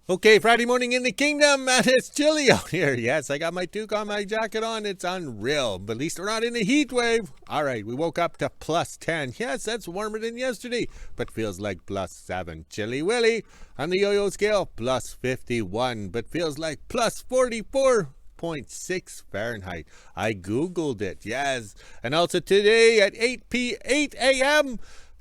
Okay, Friday morning in the kingdom, and it's chilly out here. Yes, I got my toque on, my jacket on. It's unreal, but at least we're not in a heat wave. All right, we woke up to plus 10. Yes, that's warmer than yesterday, but feels like plus 7. Chilly willy. On the yo-yo scale, plus 51, but feels like plus 44.6 Fahrenheit. I googled it, yes. And also today at 8 a.m.,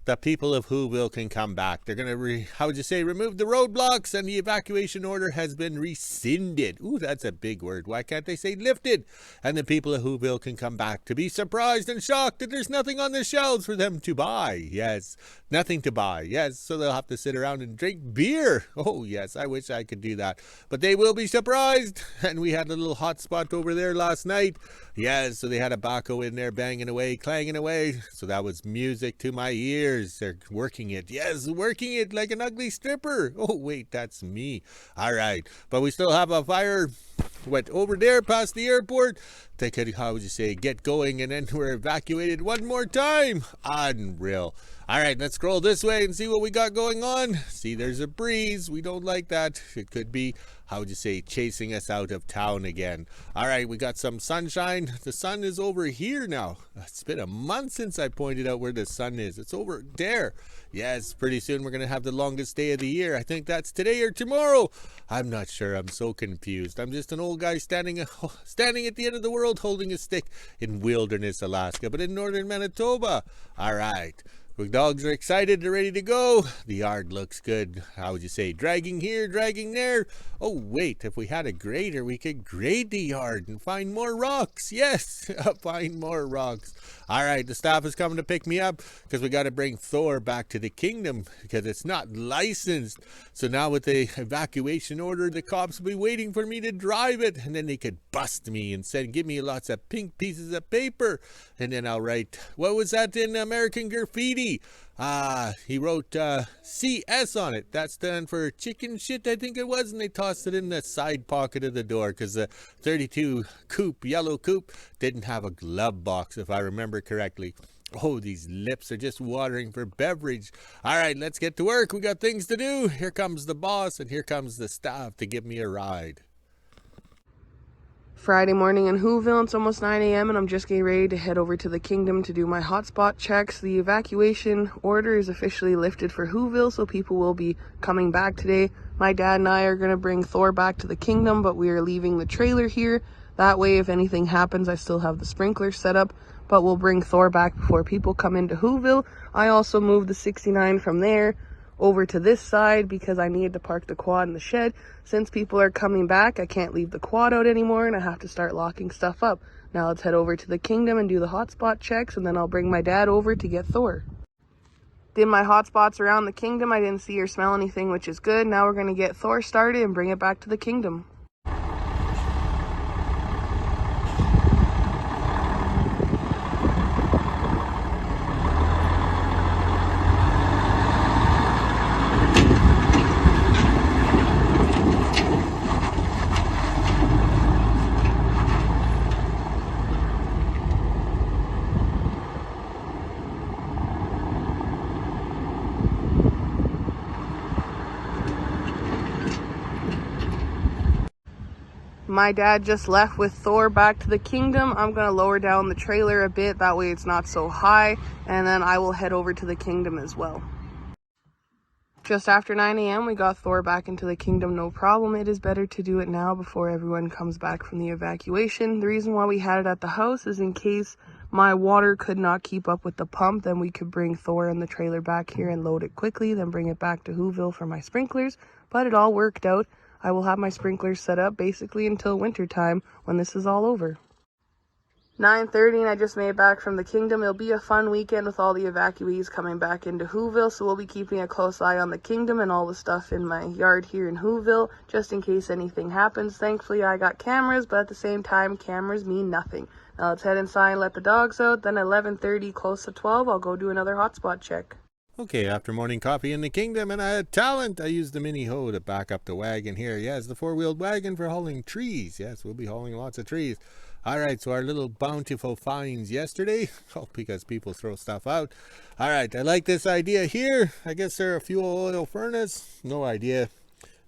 the people of WHO-ville can come back. They're going to, remove the roadblocks, and the evacuation order has been rescinded. Ooh, that's a big word. Why can't they say lifted? And the people of WHO-ville can come back to be surprised and shocked that there's nothing on the shelves for them to buy. Yes, nothing to buy. Yes, so they'll have to sit around and drink beer. Oh, yes, I wish I could do that. But they will be surprised. And we had a little hot spot over there last night. Yes, so they had a baco in there banging away, clanging away. So that was music to my ears. They're working it. Yes, working it like an ugly stripper. Oh, wait, that's me. All right. But we still have a fire went over there past the airport. They could, get going, and then we're evacuated one more time. Unreal. All right, let's scroll this way and see what we got going on. See, there's a breeze. We don't like that. It could be, chasing us out of town again. All right, we got some sunshine. The sun is over here now. It's been a month since I pointed out where the sun is. It's over there. Yes, pretty soon we're going to have the longest day of the year. I think that's today or tomorrow. I'm not sure. I'm so confused. I'm just an old guy standing at the end of the world holding a stick in wilderness Alaska, but in northern Manitoba. All right. The dogs are excited. They're ready to go. The yard looks good. Dragging here, dragging there. Oh, wait. If we had a grader, we could grade the yard and find more rocks. Yes, find more rocks. All right, the staff is coming to pick me up because we got to bring Thor back to the kingdom because it's not licensed. So now with the evacuation order, the cops will be waiting for me to drive it, and then they could bust me and give me lots of pink pieces of paper. And then I'll write, what was that in American Graffiti? He wrote CS on it. That stands for chicken shit, I think it was, and they tossed it in the side pocket of the door because the 32 yellow coupe, didn't have a glove box, if I remember correctly. Oh, these lips are just watering for beverage. All right, let's get to work. We got things to do. Here comes the boss, and here comes the staff to give me a ride. Friday morning in WHO-ville. It's almost 9 a.m. and I'm just getting ready to head over to the kingdom to do my hotspot checks. The evacuation order is officially lifted for WHO-ville, so people will be coming back today. My dad and I are going to bring Thor back to the kingdom, but we are leaving the trailer here. That way, if anything happens, I still have the sprinklers set up, but we'll bring Thor back before people come into WHO-ville. I also moved the 69 from there over to this side because I needed to park the quad in the shed. Since people are coming back, I can't leave the quad out anymore and I have to start locking stuff up. Now let's head over to the kingdom and do the hotspot checks, and then I'll bring my dad over to get Thor. Did my hotspots around the kingdom. I didn't see or smell anything, which is good. Now we're going to get Thor started and bring it back to the kingdom. My dad just left with Thor back to the kingdom. I'm going to lower down the trailer a bit, that way it's not so high, and then I will head over to the kingdom as well. Just after 9 a.m. we got Thor back into the kingdom, no problem. It is better to do it now before everyone comes back from the evacuation. The reason why we had it at the house is in case my water could not keep up with the pump, then we could bring Thor and the trailer back here and load it quickly, then bring it back to WHO-ville for my sprinklers, but it all worked out. I will have my sprinklers set up basically until winter time when this is all over. 9:30 and I just made it back from the kingdom. It'll be a fun weekend with all the evacuees coming back into WHO-ville, so we'll be keeping a close eye on the kingdom and all the stuff in my yard here in WHO-ville, just in case anything happens. Thankfully I got cameras, but at the same time cameras mean nothing. Now let's head inside and let the dogs out, then at 11:30 close to 12 I'll go do another hotspot check. Okay, after morning coffee in the kingdom, and I had talent. I used the mini hoe to back up the wagon here. Yes, the four-wheeled wagon for hauling trees. Yes, we'll be hauling lots of trees. All right, so our little bountiful finds yesterday. Oh, because people throw stuff out. All right, I like this idea here. I guess they're a fuel oil furnace. No idea.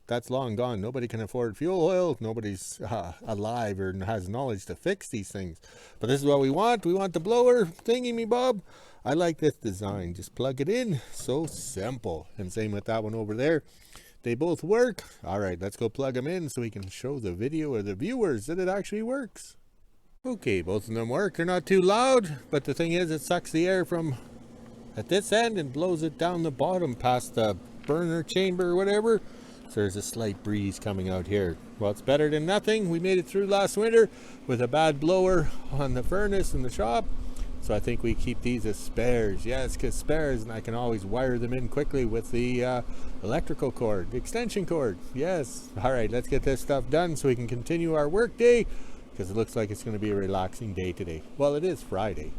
that's long gone. Nobody can afford fuel oil. Nobody's alive or has knowledge to fix these things. But this is what we want. We want the blower thingy me bob. I like this design. Just plug it in. So simple. And same with that one over there. They both work. All right, let's go plug them in so we can show the video or the viewers that it actually works. Okay, both of them work. They're not too loud, but the thing is, it sucks the air from at this end and blows it down the bottom past the burner chamber or whatever. So there's a slight breeze coming out here. Well, it's better than nothing. We made it through last winter with a bad blower on the furnace in the shop. So I think we keep these as spares. Yes, because spares, and I can always wire them in quickly with the electrical cord, the extension cord. Yes. All right, let's get this stuff done so we can continue our work day, because it looks like it's going to be a relaxing day today. Well, it is Friday.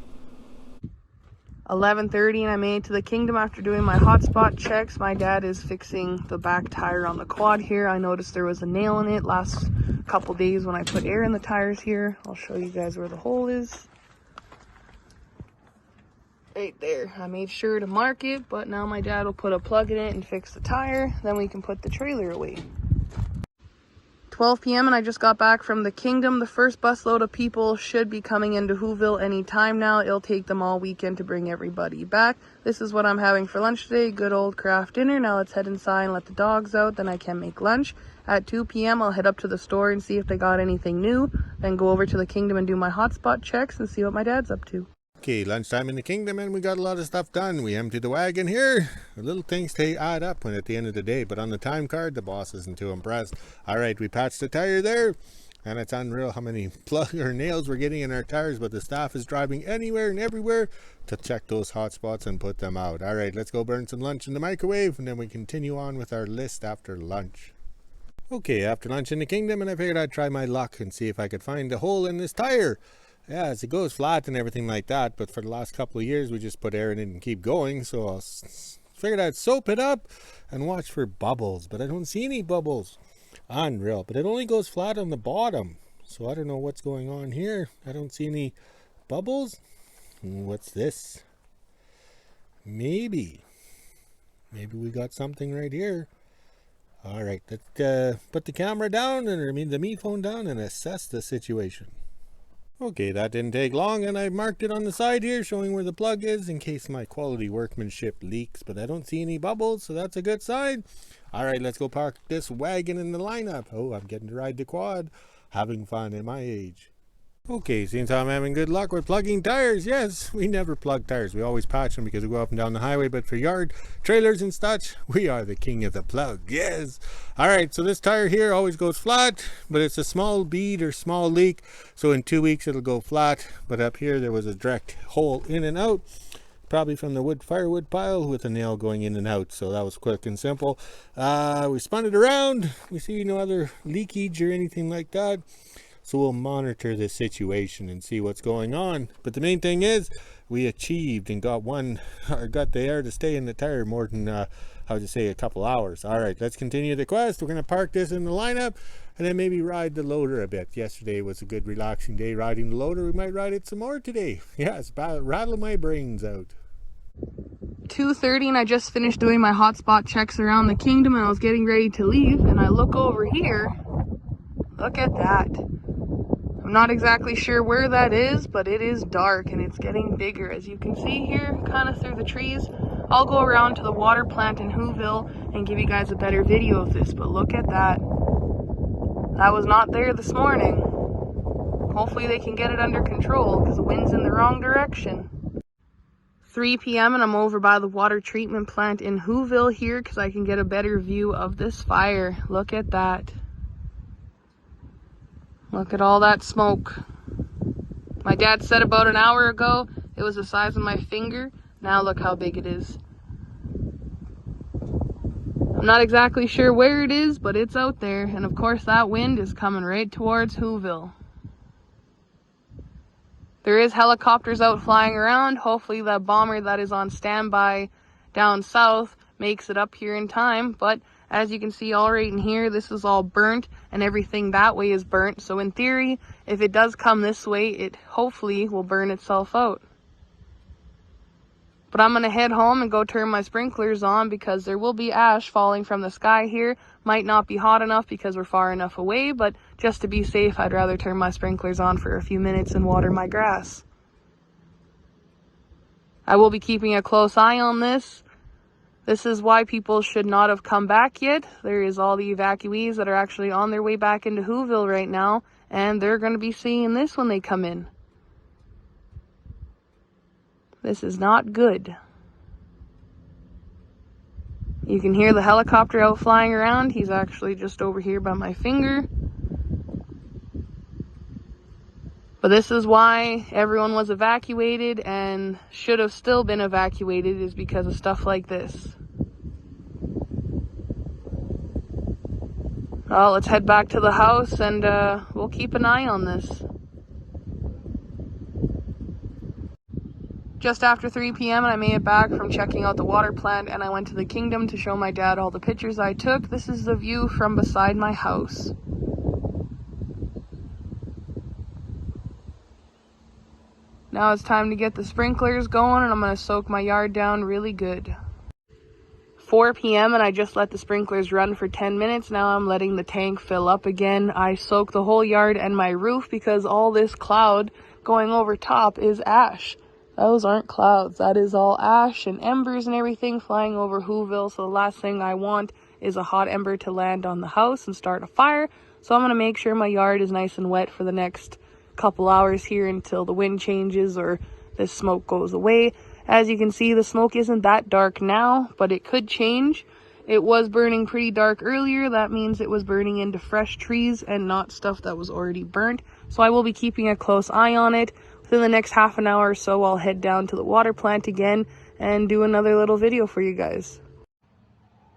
11:30 and I made it to the Kingdom after doing my hotspot checks. My dad is fixing the back tire on the quad here. I noticed there was a nail in it last couple days when I put air in the tires here. I'll show you guys where the hole is. Right there. I made sure to mark it, but now my dad will put a plug in it and fix the tire. Then we can put the trailer away. 12 p.m. and I just got back from the Kingdom. The first busload of people should be coming into WHO-ville any time now. It'll take them all weekend to bring everybody back. This is what I'm having for lunch today. Good old craft dinner. Now let's head inside and let the dogs out. Then I can make lunch. At 2 p.m. I'll head up to the store and see if they got anything new. Then go over to the Kingdom and do my hotspot checks and see what my dad's up to. Okay, lunchtime in the Kingdom, and we got a lot of stuff done. We emptied the wagon here. The little things add up when at the end of the day, but on the time card, the boss isn't too impressed. All right, we patched the tire there, and it's unreal how many plug or nails we're getting in our tires, but the staff is driving anywhere and everywhere to check those hot spots and put them out. All right, let's go burn some lunch in the microwave, and then we continue on with our list after lunch. Okay, after lunch in the Kingdom, and I figured I'd try my luck and see if I could find a hole in this tire. Yeah, as it goes flat and everything like that, but for the last couple of years we just put air in it and keep going, so I figured I'd soap it up and watch for bubbles, but I don't see any bubbles. Unreal, but it only goes flat on the bottom, so I don't know what's going on here. I don't see any bubbles. What's this? Maybe we got something right here. All right, let's put the camera down, and I mean the meat phone down, and assess the situation. Okay, that didn't take long, and I marked it on the side here showing where the plug is in case my quality workmanship leaks, but I don't see any bubbles, so that's a good sign. All right, let's go park this wagon in the lineup. Oh, I'm getting to ride the quad. Having fun at my age. Okay, seems I'm having good luck with plugging tires. Yes, we never plug tires. We always patch them because we go up and down the highway. But for yard trailers and such, we are the king of the plug. Yes. All right, so this tire here always goes flat, but it's a small bead or small leak. So in 2 weeks, it'll go flat. But up here, there was a direct hole in and out, probably from the firewood pile with a nail going in and out. So that was quick and simple. We spun it around. We see no other leakage or anything like that. So we'll monitor the situation and see what's going on. But the main thing is we achieved and got the air to stay in the tire more than, a couple hours. All right, let's continue the quest. We're going to park this in the lineup and then maybe ride the loader a bit. Yesterday was a good relaxing day riding the loader. We might ride it some more today. Yes, rattle my brains out. 2:30 and I just finished doing my hotspot checks around the Kingdom and I was getting ready to leave and I look over here. Look at that. I'm not exactly sure where that is, but it is dark and it's getting bigger. As you can see here, kind of through the trees. I'll go around to the water plant in WHO-ville and give you guys a better video of this, but look at that. That was not there this morning. Hopefully they can get it under control because the wind's in the wrong direction. 3 p.m. and I'm over by the water treatment plant in WHO-ville here because I can get a better view of this fire. Look at that. Look at all that smoke. My dad said about an hour ago it was the size of my finger. Now look how big it is. I'm not exactly sure where it is, but it's out there. And of course that wind is coming right towards WHO-ville. There is helicopters out flying around. Hopefully that bomber that is on standby down south makes it up here in time. But as you can see all right in here, this is all burnt and everything that way is burnt. So in theory, if it does come this way, it hopefully will burn itself out. But I'm going to head home and go turn my sprinklers on because there will be ash falling from the sky here. Might not be hot enough because we're far enough away, but just to be safe, I'd rather turn my sprinklers on for a few minutes and water my grass. I will be keeping a close eye on this. This is why people should not have come back yet. There is all the evacuees that are actually on their way back into WHO-ville right now, and they're going to be seeing this when they come in. This is not good. You can hear the helicopter out flying around. He's actually just over here by my finger. But this is why everyone was evacuated and should have still been evacuated, is because of stuff like this. Well, let's head back to the house and we'll keep an eye on this. Just after 3 p.m. and I made it back from checking out the water plant, and I went to the kingdom to show my dad all the pictures I took. This is the view from beside my house. Now it's time to get the sprinklers going, and I'm going to soak my yard down really good. 4 p.m. and I just let the sprinklers run for 10 minutes. Now I'm letting the tank fill up again. I soaked the whole yard and my roof because all this cloud going over top is ash. Those aren't clouds. That is all ash and embers and everything flying over WHO-ville. So the last thing I want is a hot ember to land on the house and start a fire. So I'm going to make sure my yard is nice and wet for the next couple hours here until the wind changes or the smoke goes away. As you can see, the smoke isn't that dark now, but it could change. It was burning pretty dark earlier. That means it was burning into fresh trees and not stuff that was already burnt. So I will be keeping a close eye on it. Within the next half an hour or so, I'll head down to the water plant again and do another little video for you guys.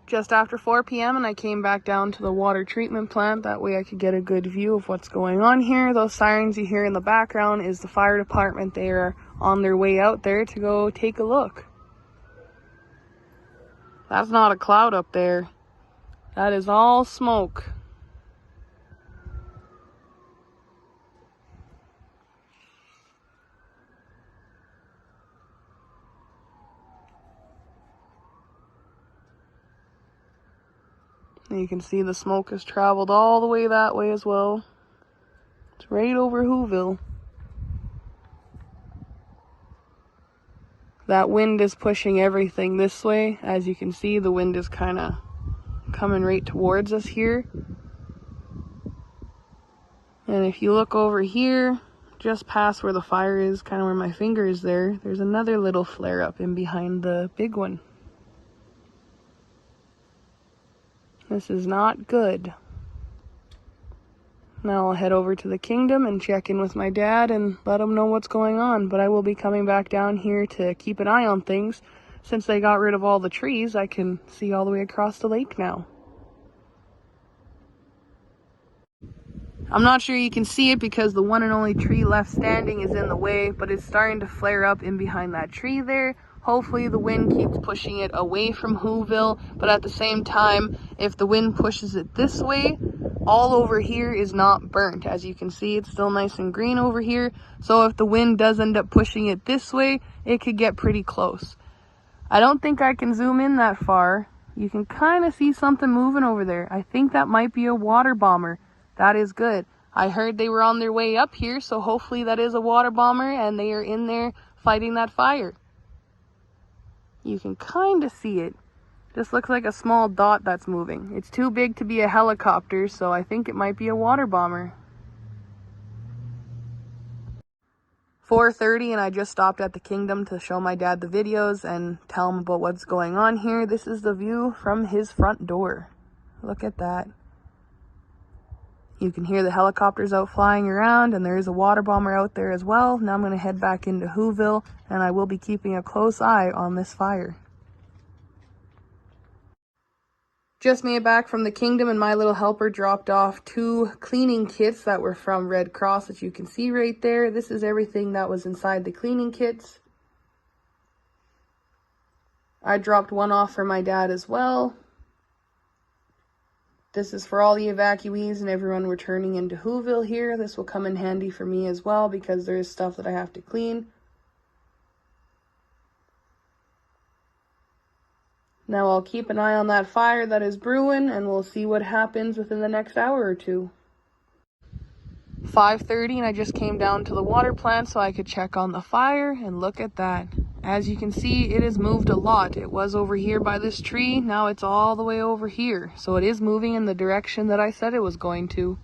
Just after 4 p.m. and I came back down to the water treatment plant. That way I could get a good view of what's going on here. Those sirens you hear in the background is the fire department. They are on their way out there to go take a look. That's not a cloud up there. That is all smoke. And you can see the smoke has traveled all the way that way as well. It's right over WHO-ville. That wind is pushing everything this way. As you can see, the wind is kind of coming right towards us here. And if you look over here, just past where the fire is, kind of where my finger is there, there's another little flare up in behind the big one. This is not good. Now I'll head over to the kingdom and check in with my dad and let him know what's going on. But I will be coming back down here to keep an eye on things. Since they got rid of all the trees, I can see all the way across the lake now. I'm not sure you can see it because the one and only tree left standing is in the way, but it's starting to flare up in behind that tree there. Hopefully the wind keeps pushing it away from WHO-ville, but at the same time, if the wind pushes it this way, all over here is not burnt. As you can see, it's still nice and green over here. So if the wind does end up pushing it this way, it could get pretty close. I don't think I can zoom in that far. You can kind of see something moving over there. I think that might be a water bomber. That is good. I heard they were on their way up here, so hopefully that is a water bomber and they are in there fighting that fire. You can kind of see it. Just looks like a small dot that's moving. It's too big to be a helicopter, so I think it might be a water bomber. 4:30 and I just stopped at the kingdom to show my dad the videos and tell him about what's going on here. This is the view from his front door. Look at that. You can hear the helicopters out flying around, and there is a water bomber out there as well. Now I'm going to head back into WHO-ville, and I will be keeping a close eye on this fire. Just made it back from the kingdom, and my little helper dropped off 2 cleaning kits that were from Red Cross that you can see right there. This is everything that was inside the cleaning kits. I dropped one off for my dad as well. This is for all the evacuees and everyone returning into WHO-ville here. This will come in handy for me as well because there is stuff that I have to clean. Now I'll keep an eye on that fire that is brewing, and we'll see what happens within the next hour or two. 5:30, and I just came down to the water plant so I could check on the fire, and look at that. As you can see, it has moved a lot. It was over here by this tree, now it's all the way over here. So it is moving in the direction that I said it was going to.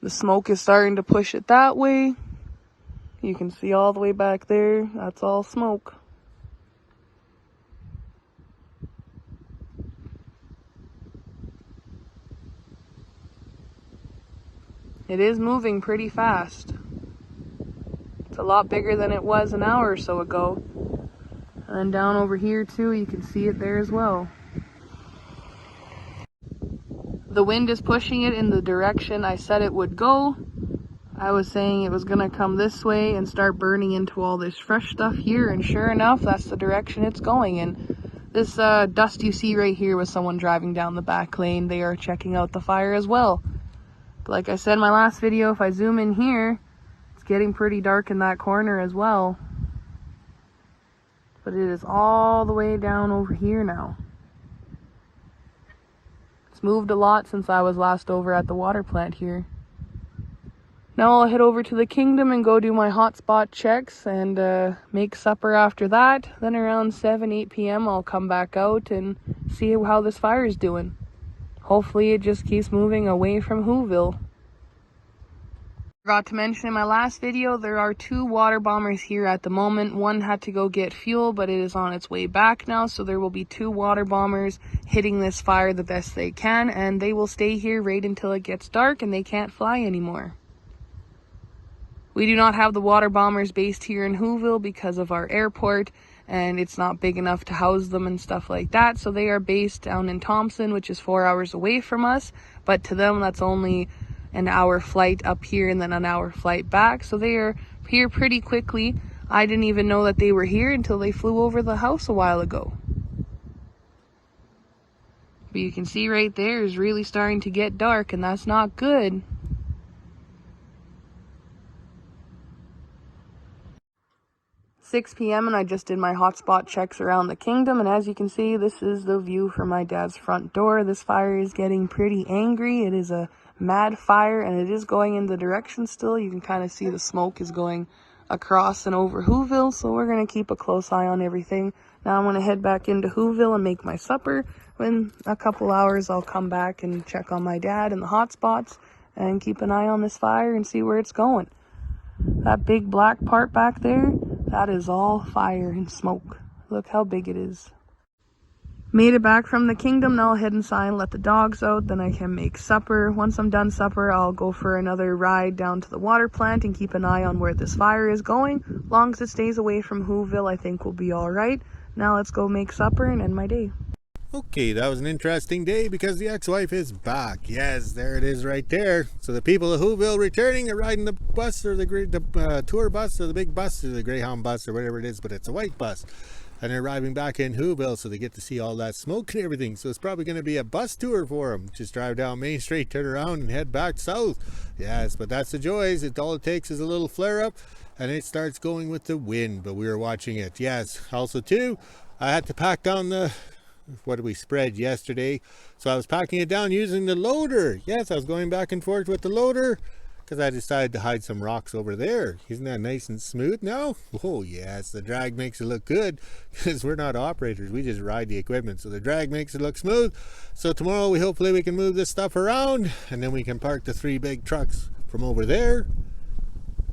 The smoke is starting to push it that way. You can see all the way back there, that's all smoke. It is moving pretty fast. It's a lot bigger than it was an hour or so ago. And then down over here too, you can see it there as well. The wind is pushing it in the direction I said it would go. I was saying it was gonna come this way and start burning into all this fresh stuff here, and sure enough, that's the direction it's going in. This dust you see right here was someone driving down the back lane. They are checking out the fire as well. But like I said in my last video, if I zoom in here, it's getting pretty dark in that corner as well. But it is all the way down over here now. It's moved a lot since I was last over at the water plant here. Now I'll head over to the kingdom and go do my hotspot checks and make supper after that. Then around 7-8 p.m. I'll come back out and see how this fire is doing. Hopefully it just keeps moving away from WHO-ville. Forgot to mention in my last video, there are 2 water bombers here at the moment. One had to go get fuel, but it is on its way back now. So there will be 2 water bombers hitting this fire the best they can, and they will stay here right until it gets dark and they can't fly anymore. We do not have the water bombers based here in WHO-ville because of our airport, and it's not big enough to house them and stuff like that. So they are based down in Thompson, which is 4 hours away from us, but to them that's only an hour flight up here and then an hour flight back. So they are here pretty quickly. I didn't even know that they were here until they flew over the house a while ago. But you can see right there is really starting to get dark, and that's not good. p.m. and I just did my hotspot checks around the kingdom, and as you can see, this is the view from my dad's front door. This fire is getting pretty angry. It is a mad fire, and it is going in the direction still. You can kind of see the smoke is going across and over WHO-ville, so we're going to keep a close eye on everything. Now I'm going to head back into WHO-ville and make my supper. In a couple hours I'll come back and check on my dad and the hotspots and keep an eye on this fire and see where it's going. That big black part back there, that is all fire and smoke. Look how big it is. Made it back from the kingdom. Now I'll head inside and let the dogs out. Then I can make supper. Once I'm done supper, I'll go for another ride down to the water plant and keep an eye on where this fire is going. Long as it stays away from WHO-ville, I think we'll be all right. Now let's go make supper and end my day. Okay, that was an interesting day because the ex-wife is back. Yes, there it is right there. So the people of WHO-ville returning are riding the bus, or the tour bus, or the big bus, or the Greyhound bus, or whatever it is, but it's a white bus. And they're arriving back in WHO-ville, so they get to see all that smoke and everything. So it's probably going to be a bus tour for them. Just drive down Main Street, turn around, and head back south. Yes, but that's the joys. All it takes is a little flare-up, and it starts going with the wind. But we were watching it. Yes, also too, I had to pack down the... what did we spread yesterday? So I was packing it down using the loader. Yes, I was going back and forth with the loader because I decided to hide some rocks over there. Isn't that nice and smooth now? Oh yes, the drag makes it look good because we're not operators. We just ride the equipment. So the drag makes it look smooth. So tomorrow hopefully we can move this stuff around, and then we can park the 3 big trucks from over there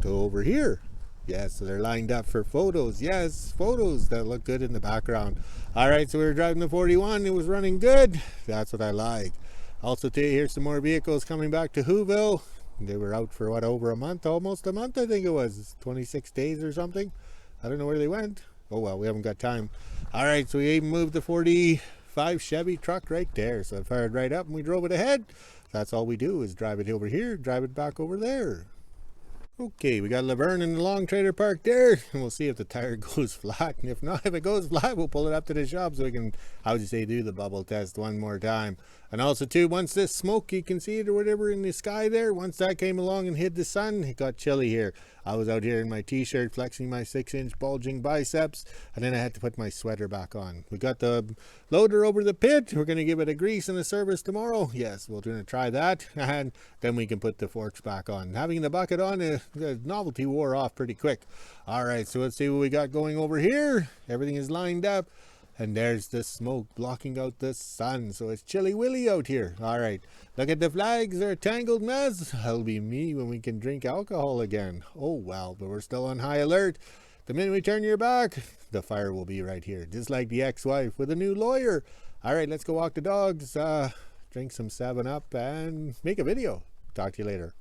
to over here. Yes, so they're lined up for photos. Yes, photos that look good in the background. All right, so we were driving the 41. It was running good. That's what I like. Also, too, here's some more vehicles coming back to WHO-ville. They were out for, what, over a month? Almost a month, I think it was. 26 days or something. I don't know where they went. Oh, well, we haven't got time. All right, so we even moved the 45 Chevy truck right there. So I fired right up and we drove it ahead. That's all we do is drive it over here, drive it back over there. Okay, we got Laverne in the long trailer park there, and we'll see if the tire goes flat. And if not, if it goes flat, we'll pull it up to the shop so we can, how would you say, do the bubble test one more time. And also, too, once this smoke, you can see it or whatever in the sky there, once that came along and hid the sun, it got chilly here. I was out here in my t-shirt flexing my 6-inch bulging biceps, and then I had to put my sweater back on. We got the loader over the pit. We're going to give it a grease and a service tomorrow. Yes, we're going to try that, and then we can put the forks back on. Having the bucket on, the novelty wore off pretty quick. All right, so let's see what we got going over here. Everything is lined up. And there's the smoke blocking out the sun, so it's chilly willy out here. All right, look at the flags, they're a tangled mess. That'll be me when we can drink alcohol again. Oh well, but we're still on high alert. The minute we turn your back, the fire will be right here, just like the ex-wife with a new lawyer. All right, let's go walk the dogs, drink some 7-Up, and make a video. Talk to you later.